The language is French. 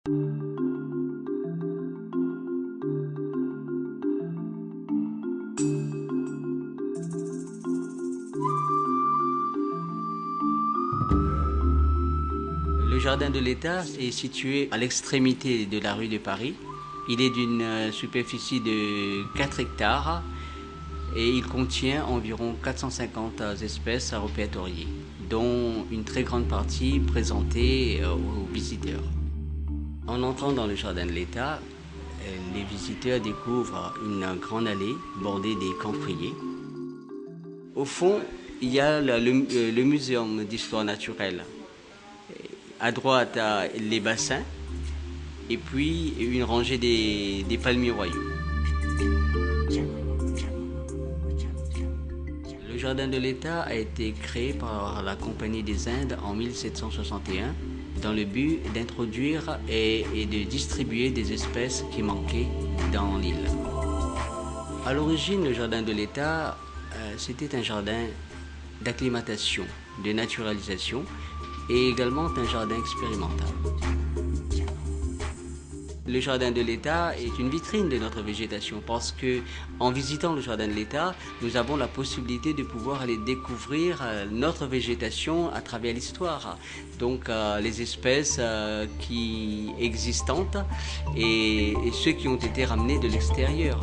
Le jardin de l'État est situé à l'extrémité de la rue de Paris. Il est d'une superficie de 4 hectares et il contient environ 450 espèces à répertorier, dont une très grande partie présentée aux visiteurs. En entrant dans le jardin de l'État, les visiteurs découvrent une grande allée bordée des camphriers. Au fond, il y a le muséum d'histoire naturelle. À droite, les bassins et puis une rangée des palmiers royaux. Le jardin de l'État a été créé par la Compagnie des Indes en 1761 dans le but d'introduire et de distribuer des espèces qui manquaient dans l'île. À l'origine, le jardin de l'État, c'était un jardin d'acclimatation, de naturalisation et également un jardin expérimental. Le jardin de l'État est une vitrine de notre végétation parce que en visitant le jardin de l'État, nous avons la possibilité de pouvoir aller découvrir notre végétation à travers l'histoire. Donc les espèces qui existantes et ceux qui ont été ramenés de l'extérieur.